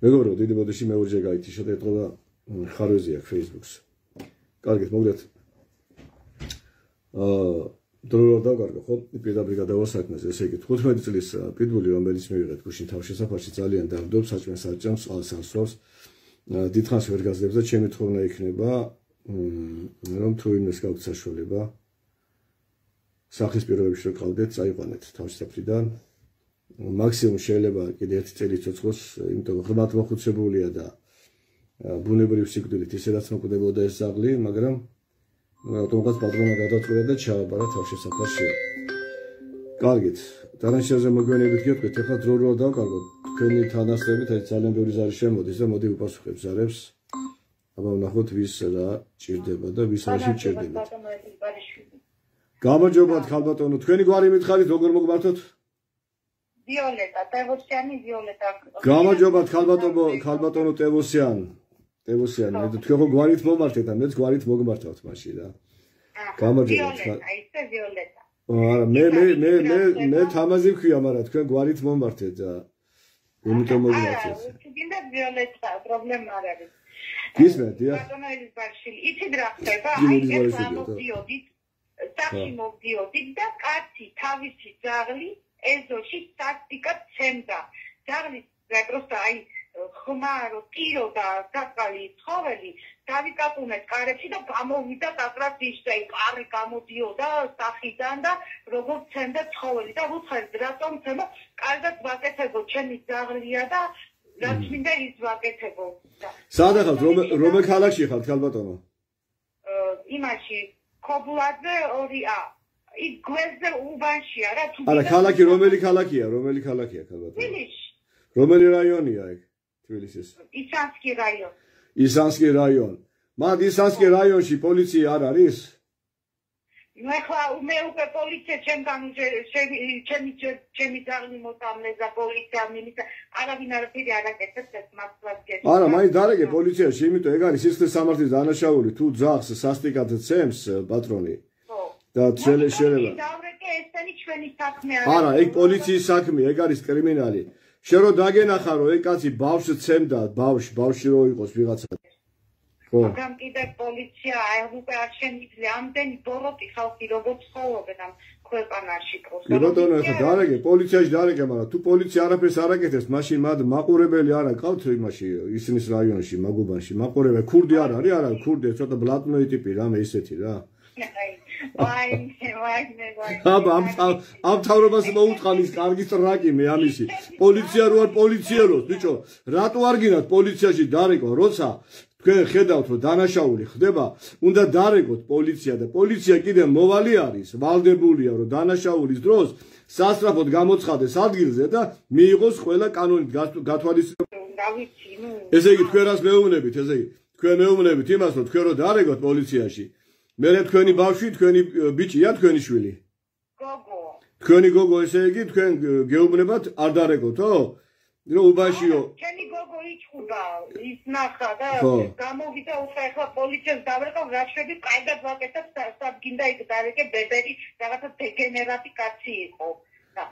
მეგობრო, დიდი ბოდიში მეორჯერ გაითიშა და ეთყობა ხარვეზი აქვს Facebook-ს. კარგით, მოგდეთ. დრო არ დავკარგო, ხო? პირდაპირ გადავა საქმეზე. ესე იგი, 15 წლის პიტბული, რომელიც მივიღეთ გუშინ თავშესაფარში ძალიან დავდობს, საჭმელს არჭამს, წყალს ასვავს. დიდხანს ვერ გაძლებს და ჩემი თხოვნა იქნება, რომ თუ იმეს გაქვთ საშუალება, სახის პირობებში რომ ყავდეთ, წაიყვანეთ თავშესაფრიდან. მაქსიმუმ შეიძლება კიდე 1 წელი ცოცხლოს, იმიტომ რომ ღრმად მოხუცებულია და ბუნებრივ სიკვდილით ისედაც მოკვდებოდა ეს ზაღლი, მაგრამ რატომღაც პატრონა გადაწყვეტა და ჩააბარა თავშესაფარში. კარგით, დანაშაულზე მოგვიანებით გეტყვით, ეხლა დრო არ დავკარგოთ. თქვენი თანასწორებით აი ძალიან ბევრი ზარი შემოდის და მოდი უპასუხებ ზარებს. აბა ვნახოთ ვის რა ჭირდება და ვის არ შეჭირდება. გამარჯობათ ხალბატონო, თქვენი გვარი მითხარით როგორ მოგმართოთ? ვიოლეტა, ტევოსიანი ვიოლეტა. გამარჯობათ ხალბატონო ტევოსიანი. ტევოსიანი, მე თქვენ ხო გვარით მომართეთ და მეც გვარით მოგმართავთ მაშინ რა. გამარჯობათ. აი ეს ვიოლეტა. არა, მე თამაზი ვქვია, მაგრამ თქვენ გვარით მომართეთ და იმიტომ მოგმართეთ. თუ გინდა ვიოლეტა, პრობლემა არ არის. გისმენთ, დიახ. ბატონო ელიზბარში, იცით რა ხდება? აი ეს ამოდიოდით, სახში მოვდიოდით და კაცი თავისი ძაღლი ეზოში სტატიკად ცემდა. ძაღლის პროსტა აი ხმარო, ტირო და საკალი ცხოველი დავიკატუნეთ კარებში და გამოვიდა კაკრას ისე კარი გამოდიოდა სახიდან და როგორ ცემდა ცხოველი და უცხეს რატომ ცემდა? კარგად ვაკეთებო, ჩემი ძაღლია და რაც მინდა ის ვაკეთებო. სადა ხართ, რომელ ქალაქში ხართ ხალბატონო? იმაში ქობულაძე 2A. იქ გვერდზე უბანშია რა თუ არა, ქალაქი რომელი ქალაქია ხალბატონო? თბილისში. რომელი რაიონია ეგ? თბილისის. ისანსკი რაიონი. ისანსკი რაიონი. მაგ ისანსკი რაიონში პოლიცია არ არის? მე უკვე პოლიცია ჩემი ძაღლი მოწამლეს და პოლიცია მინისტრ არავინ არაფერი არ აკეთებს ეს მართლაც გესმის. არა, მაინც დარეგე პოლიციაში, იმიტომ ეგ არის სისხლის სამართლის დანაშაული, თუ ძაღლს სასტიკად ცემს პატრონი. და შეიძლება. დავრეკე ესენი ჩვენი საქმე არის. არა, ეგ პოლიციის საქმეა, ეგ არის კრიმინალი. შენ რო დაგენახა რომ ეგ კაცი ბავშვს ცემდა, ბავშვი რო იყოს ვიღაცა. ხო. მაგრამ კიდე პოლიცია აი უკვე არ შემიძლია ამდენი ბოროტი ხალხი როგორ ცხოვრობენ ამ ქვეყანაში პროსტა. ბატონო, ეხლა დარეგე, პოლიციაში დარეგე, მაგრამ თუ პოლიცია არაფერს არ აკეთებს, მაშინ მათ მაყურებელი არ აყავთ იმაში, ისნის რაიონში, მაგუბანში, მაყურებელი ქურდი არ არის, არა, ქურდი ცოტა ბლატნოი ტიპი რამე ისეთი რა. აბა ამ თავრობას მოუწყანის კარგი ტრაკი მე ამისი პოლიცია რო არ პოლიციელოს ბიჭო რატო არ გინათ პოლიციაში დარეკვა როცა თქვენ ხედავთ რომ დანაშაული ხდება უნდა დარეკოთ პოლიცია და პოლიცია კიდე მოვალი არის ვალდებულია რომ დანაშაულის დროს სასწრაფოდ გამოცხადეს ადგილზე და მიიღოს ყველა კანონით გათვალისწინება ესე იგი თქვენ რას მეუბნებით ესე იგი თქვენ მეუბნებით იმას რომ თქვენ რო დარეკოთ პოლიციაში მე თქვენი ბავშვი, თქვენი ბიჭია, თქვენი შვილი. გოგო. თქვენი გოგო, ესე იგი, თქვენ გეუბნებათ არ დარეკოთო? რომ უბანშიო. ჩემი გოგო იჭუბა, ის ნახა და გამოვიდა ეხლა პოლიციას დავრეკავ, რა შვები, კარგად ვაკეთებ, სადგინდა იქ დარეკე ბებერი, რაღაცა დეგენერატი კაცი იყო.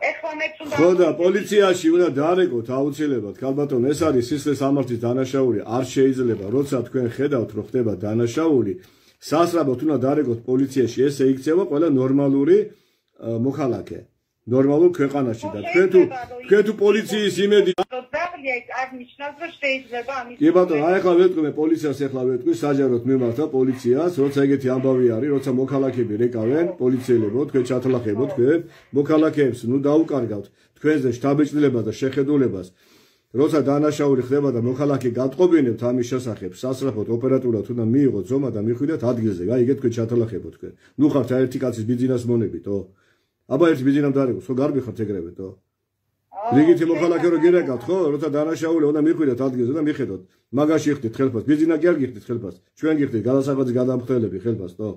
ეხლა მეც უნდა ხო და პოლიციაში უნდა დარეკოთ აუცილებლად, ხალბატონო, ეს არის სისხლის სამართლის დანაშაული, არ შეიძლება, როცა თქვენ ხედავთ, რომ ხდება დანაშაული სასწრაფოდ უნდა დარეკოთ პოლიციაში, ესე იქცევა ყველა ნორმალური მოქალაქე, ნორმალურ ქვეყანაში და თქვენ თუ პოლიციის იმედი არ ნიშნავს რომ შეიძლება ამის კი ბატონო, აი ახლა ვეტყვი მე პოლიციას ახლა ვეტყვი, საჯაროდ მიმართა პოლიციას, როცა ეგეთი ამბავი არის, როცა მოქალაქეები რეკავენ, პოლიციელებო, თქვენ ჩათლახებო თქვენ, მოქალაქეებს ნუ დაუკარგავთ თქვენზე შთაბეჭდილებას და შეხედულებას. როცა დანაშაული ხდება და მოქალაქე გატყობინებთ ამის შესახებ, სასწრაფოდ ოპერატიულად უნდა მიიღოთ ზომა და მიხვიდეთ ადგილზე. გაიგეთ თქვენ ჩათლახებოთ თქვენ. ნუ ხართ ერთი კაცის ბიზნეს მონებითო. აბა ერთი ბიზნესამ დარეკო, ხო გარბი ხართ ეგრევეთო. რიგითი მოქალაქე რო გირეკავთ, ხო? როცა დანაშაული უნდა მიხვიდეთ ადგილზე და მიხედოთ. მაგაში ხდით ხელფას, ბიზნესა კი არ გიხდით ხელფას. ჩვენ გიხდით გადასახადის გადამხდელები ხელფასო.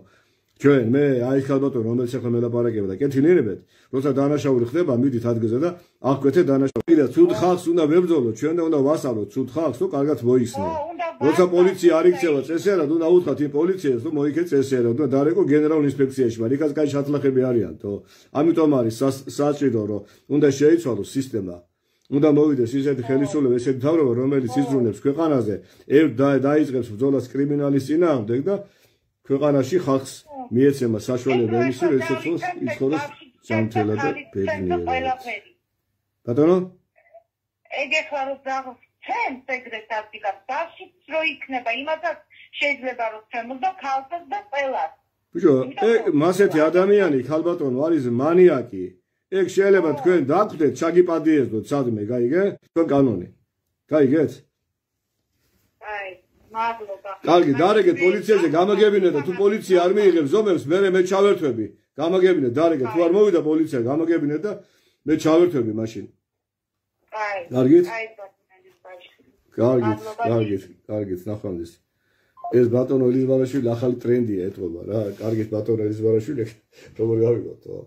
ჩვენ მე აი ხალბატონო რომელიც ახლა მელაპარაკება და კეთილიერებეთ როცა დანაშაული ხდება მიდით ადგილზე და აღკვეთეთ დანაშაული და ცუდ ხალხს უნდა ვებრძოლოთ ჩვენ და უნდა ვასწავლოთ ცუდ ხალხს რომ კარგად მოიხსნათ როცა პოლიცია არ იქცევა წესიარად უნდა უთხრათ იმ პოლიციას რომ მოიქეთ წესიარად და დარეკო გენერალურ ინსპექციაში მაგრამ იქაც კაი შათლახები არიანთო ამიტომ არის საჭირო რომ უნდა შეიცვალოს სისტემა უნდა მოვიდეს ისეთი ხელისუფლება, ესეთი მთავრობა, რომელიც იზრუნებს ქვეყანაზე, დაიწყებს ბრძოლას კრიმინალის წინააღმდეგ და ქვეყანაში ხალხს მიეცემა საშუალება იმისი, როდესაც იცხოვროს ჯანმრთელად და ბედნიერად. ბატონო? ეგ ეხლა რომ დაგვრჩენს ეგრეთ არტიკულს, ბავშვიც რო იქნება, იმასაც შეიძლება რომ ცემოს და ქალსაც და ყველას. ბიჭო, მასეთი ადამიანი ხალბატონო არის მანიაკი. ეგ შეიძლება თქვენ დაგვდეთ, ჩაგიპადიესდოთ სადმე, გაიგე? თქვენ კანონი. გაიგეთ? აი, მადლობა. კარგი, დარეგეთ პოლიციაზე, გამაგებინეთ და თუ პოლიცია არ მიიღებს ზომებს, მე ჩავერთვები. გამაგებინეთ, დარეგეთ, თუ არ მოვიდა პოლიცია, გამაგებინეთ და მე ჩავერთვები მაშინ. აი. კარგით? აი, კარგით, ნახვამდის. ეს ბატონო ელიზბარაშვილი ახალი ტრენდია ეთყობა რა. კარგით, ბატონო ელიზბარაშვილი, როგორ გავიგოთ, ხო?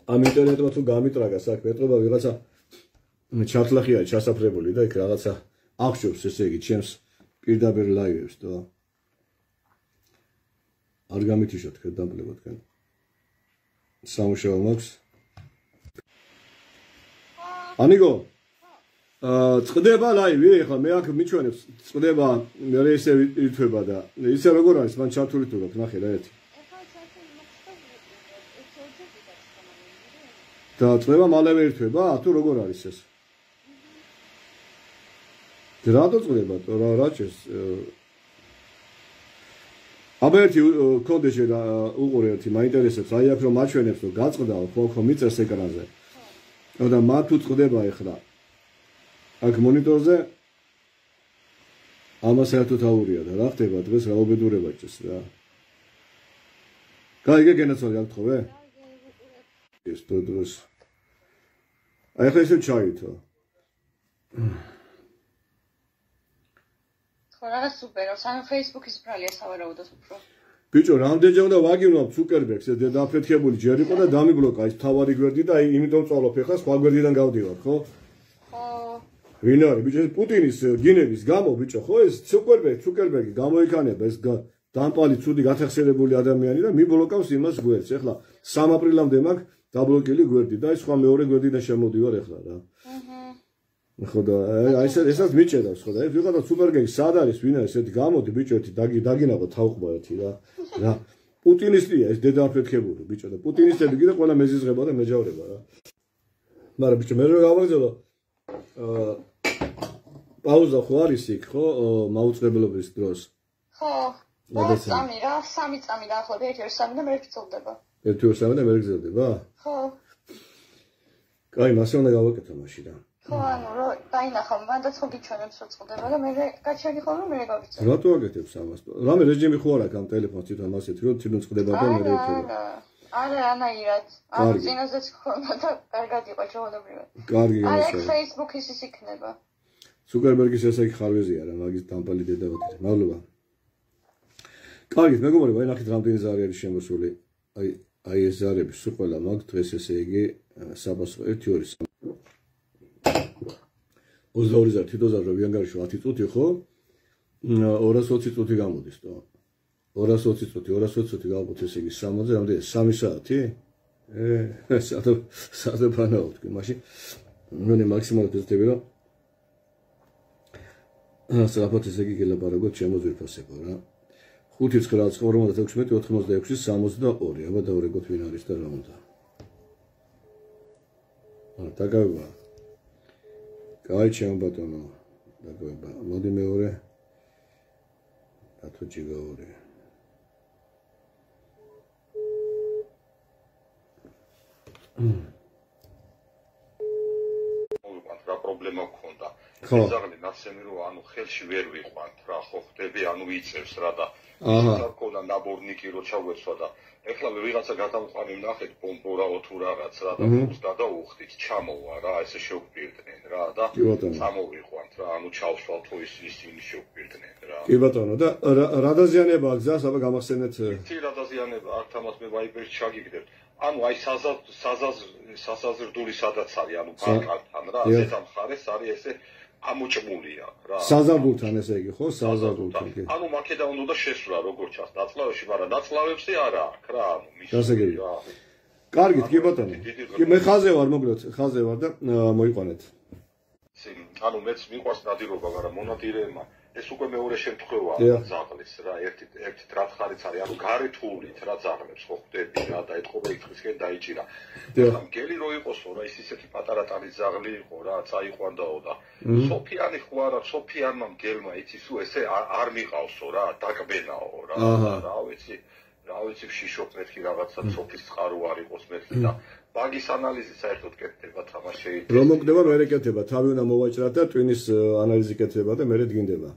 ამ ინტერნეტმა თუ გამიტრაგა საქმე, ეთყობა ვიღაცა ჩათლახია ჩასაფრებული და იქ რაღაცა აღჭობს, ესე იგი, ჩემს პირდაპირ ლაივებს, თო. არ გამითიშოთ თქვენ დამპლებო თქვენ. სამუშაო მაქვს. ანიგო წდება ლაივი, ეხლა მე აქ მიჩვენებს, წდება, მე ესე ვითვება და ისე როგორ არის, მან ჩართული თუ გაქვს, ნახე რა ერთი. და წდება მალევე ირთვება, თუ როგორ არის ეს? რატო წდება, რა ჭირს? აბა ერთი კოდეში უყურე ერთი, მაინტერესებს, აი აქ რომ მაჩვენებს, რომ გაწყდა, ხო მიწეს ეკრანზე. და მა თუ წდება ეხლა. აქ მონიტორზე ამას საერთოდ აურია და რა ხდება დღეს რა უბედურება ჭირს რა. გაიგე გენაცვალე აქ თხოვე? ეს დროს. აი ხა ისე ჩაითო. ხო რა სუპერო, სამ Facebook-ის ბრალია სავარაუდოდ უფრო. ბიჭო, რამდენჯერ უნდა ვაგინოთ ზუკერბერგს, ეს დედაფეთქებული ჯერ იყო და დამიბლოკა ის თავარი გვერდი და იმიტომ წვალობ ეხლა სხვა გვერდიდან გავდივარ, ხო? ხო. ვინ არის ბიჭო, პუტინის გინების გამო ბიჭო, ხო ეს ზუკერბერგი გამოიქანება ეს დამპალი ცუდი გათახსენებული ადამიანი და მიბლოკავს იმას გვერდს. ეხლა 3 აპრილამდე მაქვს დაბლოკილი გვერდი და ის სხვა მეორე გვერდიდან შემოდივარ ეხლა რა. ხო და აი ესაც მიჭედავს ხო და ეს ვიღაცა სუპერგენგი სად არის ვინ არის ესეთი გამოდი ბიჭო ერთი დაგინაღო თავყვა ერთი რა პუტინისტია ეს დედაფეთქებული ბიჭო და პუტინისტები კიდე ყველა მეზიზღება და მეჯავრება რა მაგრამ ბიჭო მე რო გავაგზავნო პაუზა ხო არის იქ ხო მაუწყებლობის დროს ხო წამი რა 3 წამი დაახლოებით 1-2-3 და მე გრძელდება 1-2-3 და მე გრძელდება ხო კაი მასე უნდა გავაკეთო მაშინ რა ხო ანუ რო დაინახავ მანდაც ხო გიჩვენებს რო წყდება და მე გაჩვენი ხოლმე მე გავიწევ რატო აკეთებს ამას რამე რეჟიმი ხო არ აქვს ამ ტელეფონს თვითონ მასეთი რომ თვითონ წყდება და მე რექება არა ანაირად ამ წინაზეც ხონდა და კარგად იყო ჩვეულებრივად კარგი აი Facebook-ის ის იქნება ზუკერბერგის ესე იქ ხარვეზია რა მაგის დამპალი დედავათი მადლობა კარგი მეგობრებო აი ნახეთ რამდენი ზარი არის შემოსული აი ეს ზარები სულ ყველა მაგ დღეს ესე იგი საბასო 1-2 22 თითოეულ რობიანგარიშო 10 წუთი ხო 220 წუთი გამოდის თო 220 წუთი გავყოთ ესე იგი 60-ზე რამდენი 3 საათი საათი ფანაო თქვი მაშინ მე მაქსიმალურად ვეცდები რომ საფოთ ესე იგი გელაპარაკოთ ჩემო ძვირფასებო რა 5-9-56-86-62 აბა დავრეკოთ ვინ არის და რა უნდა დაგავება კაი ჩემ ბატონო დაგავება მოდი მეორე დათო ჯიგაური რა პრობლემა გქონდა ზაღლი ნაცემი რო ანუ ხელში ვერ ვიყვანთ რა ხო ხდები ანუ იწევს რა და ისე ქონდა ნაბორნიკი რო ჩავეცვა და ეხლა ვიღაცა გადამყვანი ვნახეთ პომპორაო თუ რაღაც რა და ფულს გადაუხდით ჩამოვა რა ესე შევგვირდნენ რა და წამოვიყვანთ რა ანუ ჩავშვალ თუ ისინი შევგვირდნენ რა კი ბატონო და რა დაზიანება აქვს გზას აბა გამახსენეთ იცი რა დაზიანება აქ თამას მე ვაიბერში ჩაგიგდებთ ანუ აი საზაზრდული სადაც არის ანუ ბანკთან რა ზედა მხარეს არის ესე ამოჭმულია რა საზარდულთან ესე იგი ხო საზარდულთან კი ანუ მაკედონია უნდა შესვლა როგორც ჩანს ნაწლავებში მაგრამ ნაწლავებში არა აქვს რა ანუ მის გასაგები კარგით, კი ბატონო. კი მე ხაზე ვარ, მოგლოთ, ხაზე ვარ და მოიყვანეთ. ანუ მეც მიყვარს ნადირობა, მაგრამ მონადირეებმა ეს უკვე მეორე შემთხვევაა ზაღლის რა, ერთი ტრათხარიც არის, ანუ გარეთულით რა ზაღლებს ხო ხვდები რა და ეთყობა იქისკენ დაიჭირა. ახლა მგელი რო იყოსო რა, ის ისეთი პატარა ტანის ზაღლი იყო რა, წაიყვანდაო და სოფიანი ხო არა, სოფიანმა მგელმა იცის უ ესე არ მიყავსო რა, დაკბენაო რა, რა ვიცი შიშობ მეთქი რაღაცა სოფის წყარო არ იყოს მეთქი და მაგის ანალიზი საერთოდ კეთდება თამაში. რომ მოკდება მე რეკეთება, თავი უნდა მოვაჭრათ და ტვინის ანალიზი კეთდება და მე დგინდება.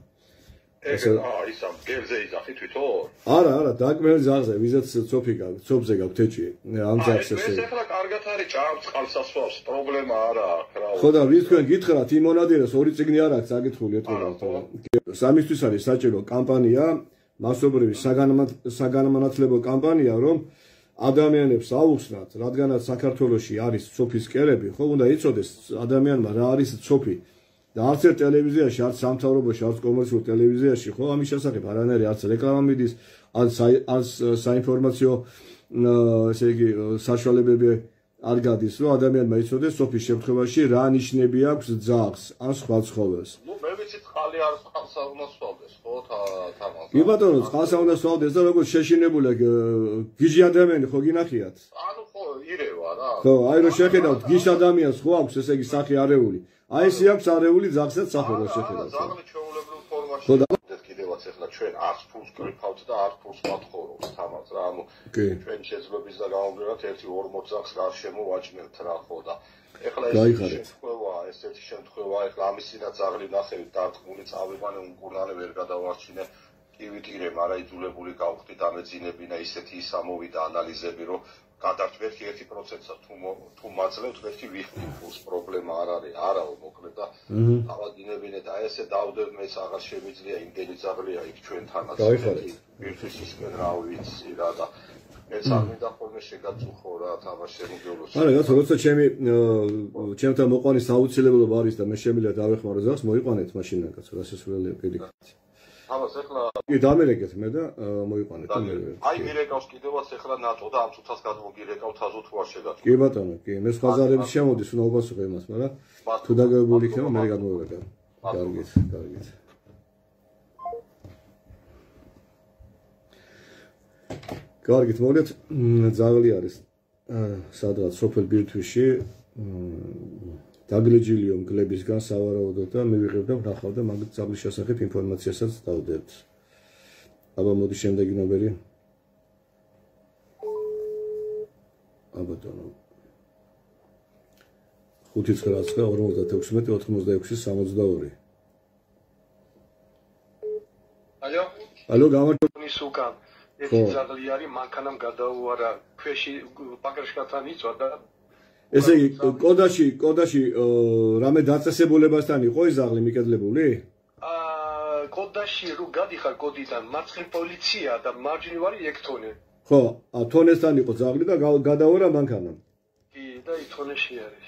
ის ამ გელზე იზახი თვითონ? არა, დაკმელი ზაღზე, ვიზაც ცოფზე გაქვთ ეჭი. ამ ზაღს ესე. ეს ახლა კარგად არის ჭამს წყალსასვავს, პრობლემა არა აქვს რა. ხო და ვის თქვენ გითხრათ იმ მონადირეს ორი წიგნი არ აქვს საკითხული ეთქობა. სამისთვის არის საჭირო კამპანია, მასობრივი საგანმანათლებლო კამპანია, რომ ადამიანებს აუხსნათ, რადგანაც საქართველოში არის ცოფის კერები, ხო, უნდა იცოდეს ადამიანმა რა არის ცოფი. და არც ერთ ტელევიზიაში, არც სამთავრობოში, არც კომერციულ ტელევიზიაში, ხო, ამის შესახებ არანაირი არც რეკლამა მიდის, არც საინფორმაციო, ესე იგი, საშუალებები არ გადის, რომ ადამიანმა იცოდეს ცოფის შემთხვევაში რა ნიშნები აქვს ძაღლს ან სხვა ცხოველს. ნუ მე ვიცი წყალი არ წყალსა უნდა სვავდეს, ხო, თამაზ. კი ბატონო, წყალსა უნდა სვავდეს და როგორც შეშინებული გიჟი ადამიანი ხო გინახიათ? ანუ ხო, ირევა რა. ხო, აი რომ შეხედავთ გიჟ ადამიანს ხო აქვს ესე იგი სახე არეული. აი ესე აქვს არეული ძაღლსაც სახე რო შეხედავთ. ზაღლი ჩვეულებრივ ფორმაში. კიდევაც ახლა ჩვენ არც ფულს კრიფავთ და არც ფულს მათხოვს თამაც რა. ანუ ჩვენ შეძლებს და გამომდინარე 1-40 ძაღლს გარშემო ვაჭმევთ რა ხო და ეხლა ეს ერთი შემთხვევაა, ეხლა ამისინაც ზაღლი ნახევით დარტყმული წავიყვანე უკურნალე ვერ გადავარჩინე. კი ვიტირე, მაგრამ იძულებული გავხდი დამეძინებინა ისეთი ის ამოვიდა ანალიზები, რომ გადარჩვეთ 1%-ს თუ მაძლევთ ერთი ვიხდი ფულს პრობლემა არ არის, არაო მოკლედ და ავადინებინე და ესე დავდებ მეც აღარ შემიძლია იმდენი ზაღლია იქ ჩვენთანაც. ვირთვის ისკენ რა ვიცი რა და მეც არ მინდა ხოლმე შეგაწუხო რა თამაში შემოგეულოს. არა, როცა ჩემთან მოყვანის აუცილებლობა არის და მე შემიძლია დავეხმარო ზაღს, მოიყვანეთ მაშინან კაცო, რასასურველია პირიქით. ამას ახლა კი დამერეკეთ მე და მოიყვანეთ მე. აი მირეკავს კიდევაც ახლა ნატო და ამ წუთას გადმოგირეკავთ აზო თუ არ შეგაწყვეტ. კი ბატონო, კი, მე სხვა ზარების შემოდის, უნდა უპასუხო იმას, მაგრამ თუ დაგებული იქნება მე გადმოვერეკავ. კარგით. კარგით, მოგეთ ძაღლი არის სადღაც სოფელ ბირთვისში დაგლეჯილიო მგლებისგან სავარაუდოდ და მივიღებ და ვნახავ და მაგ ძაღლის შესახებ ინფორმაციასაც დავდებთ. აბა მოდი შემდეგი ნომერი. აბატონო 599-56-86-62. ალო, გამარჯობა. უკან ერთი ძაღლი არის, მანქანამ გადაუარა ქვეში პაკრიშკათან იწვა და ესე იგი, კოდაში რამე დაწესებულებასთან იყო ეს ზაღლი მიკედლებული? კოდაში რო გადიხარ კოდიდან, მარცხნივ პოლიცია და მარჯვნივ არის ექთონე. ხო, თონესთან იყო ზაღლი და გადაურა მანქანამ. კი, და თონეში არის.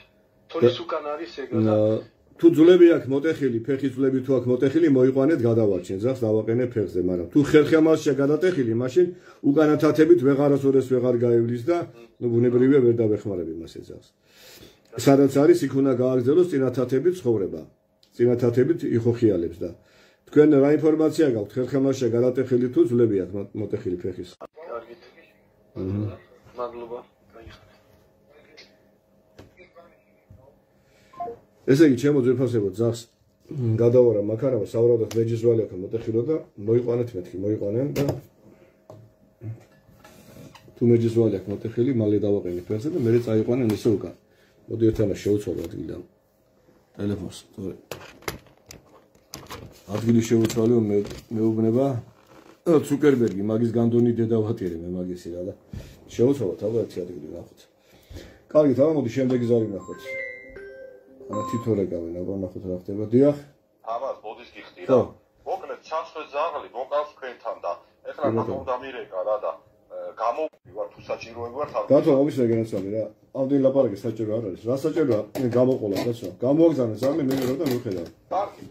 თონის უკან არის ეგ და თუ ძვლები აქვს მოტეხილი, ფეხის ძვლები თუ აქვს მოტეხილი, მოიყვანეთ გადავარჩენ ზაღს, დავაყენე ფეხზე, მაგრამ თუ ხერხემალშია გადატეხილი, მაშინ უკანათათებით ვეღარასოდეს ვეღარ გაივლის და ბუნებრივია ვერ დავეხმარები მას ეს ზაღს. სადაც არის, იქ უნდა გააგრძელოს წინათათებით ცხოვრება. წინათათებით იხოხიალებს და თქვენ რა ინფორმაცია გაქვთ ხერხემალშია გადატეხილი თუ ძვლები აქვს მოტეხილი ფეხის? კარგით. მადლობა. ესე იგი, ჩემო ძვირფასებო ძაღს გადავარა მანქანამ, სავარაუდოდ მეჯიზვალი აქვს მოტეხილო და მოიყვანეთ მეთქი, მოიყვანენ და თუ მეჯიზვალი აქვს მოტეხილი, მალე დავაყენე ფეხზე და მერე წაიყვანენ ისე უკან. მოდი ერთანა შევუცვალო ადგილიდან ტელეფონს, თორე ადგილი შევუცვალო მეუბნება ცუკერბერგი, მაგის განდონი დედა ვატირე მე მაგისი რა და შევუცვალოთ აბა ერთი ადგილი ნახოთ. კარგით, აბა მოდი შემდეგი ზარი ნახოთ. თითო რეკავენ, აბა ნახოთ რა ხდება. დიახ. ამას მოდის გიხდი რა. მოკლედ ჩასვე ზაღლი მოკავს თქვენთან და ეხლა რატომ დამირეკა რა და გამოვივარ თუ საჭიროები ვარ თავი. გათო ამისა განაცვალე რა. ამდენ ლაპარაკი საჭირო არ არის. რა საჭიროა? გამოყოლა კაცო. გამოგზავნე ზაღლი მე რო და მივხედავ. კარგი,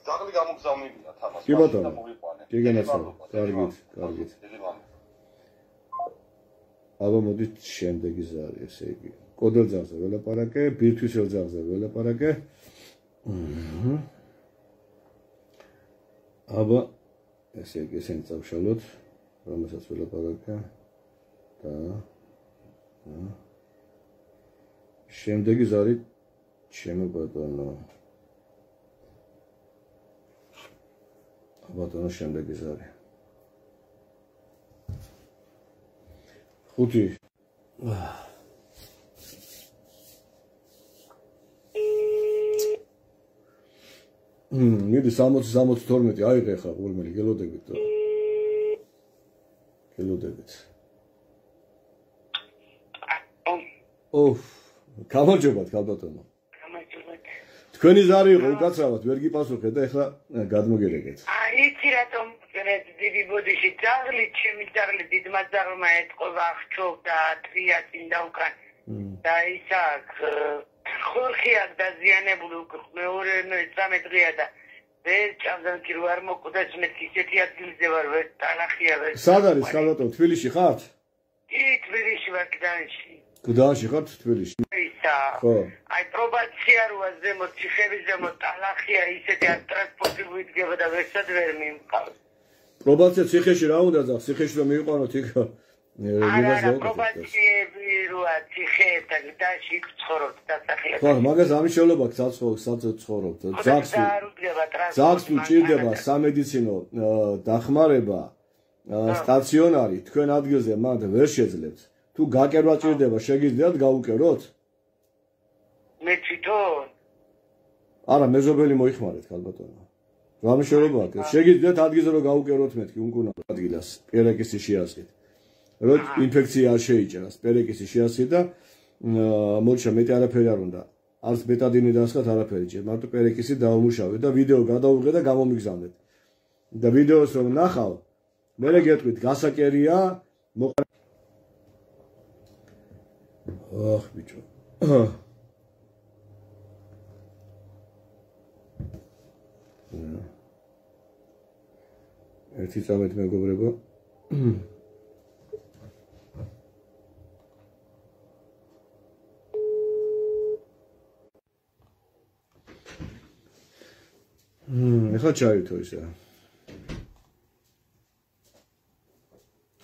ზაღლი გამოგზავნილია თამას. კი ბატონო. კი განაცვალე. კარგით. აბა მოდით შემდეგი ზარი, ესე იგი. კოდელ ძაღლზე ველაპარაკე, ბირთვისელ ძაღლზე ველაპარაკე. აბა ესე იგი ესენი წავშალოთ, რომელსაც ველაპარაკე. და შემდეგი ზარი ჩემო ბატონო. ბატონო შემდეგი ზარი. 5 მიდი 60-62 აიღე ხა გულმელი გელოდებით და გელოდებით. გამარჯობათ ქალბატონო. გამარჯობათ. თქვენი ზარი იყო უკაცრავად ვერ გიპასუხეთ და ეხლა გადმოგერეგეთ. იცი რატომ დიდი ბოდიში ძაღლი ჩემი ძაღლი დიდმა ძაღლმა ეთყობა აღჩობდა ტრიატინ და უკან და ისა ხორხია დაზიანებული მეორე 13 დღეა და ვერ ჭამდა კი რო არ მოკვდა მეთქი ისეთი ადგილზე ვარ ვერ ტალახია ვერ სად არის ქალბატონო თბილისში ხართ? კი თბილისში ვარ გდანში. გდანში ხართ თბილისში? ისა ხო აი პრობაცია როა ზემოთ ციხეები ზემოთ ტალახია ისეთი ტრანსპორტი ვიდგება და ვერსად ვერ მიმყავს. პრობაცია ციხეში რა უნდა ძახ ციხეში რომ მიიყვანოთ იქ არა პრობაციები როა ციხეებთან გდანში ცხოვრობთ დასახლებით. ხო მაგას ამიშეულობა გცხოვრობთ ძაღს თუ ჭირდება სამედიცინო დახმარება სტაციონარი თქვენ ადგილზე მანდ ვერ შეძლებთ. თუ გაკერვა ჭირდება შეგიძლიათ გაუკეროთ? მე თვითონ არა მეზობელი მოიხმარეთ ქალბატონო. რამიშეულობაა შეგიძლიათ ადგილზე რომ გაუკეროთ მეთქი უკუნა ადგილას პერეკისი შეასხით. რომ ინფექცია არ შეიჭრას პერეკისი შეასხით და მოიცა მეტი არაფერი არ უნდა. არც ბეტადინი დასხათ არაფერი ჭირ მარტო პერეკისი დაუმუშავეთ და ვიდეო გადაუღეთ და გამომიგზავნეთ. და ვიდეოს რომ ნახავ მერე გეტყვით გასაკერია აх ბიჭო ერთი წამეთ მეგობრებო ეხლა ჩაირთო ისე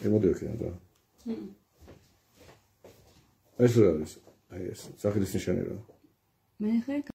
ემოდექნა და ეს რა არის აი ეს სახელის ნიშანი რა მე ხე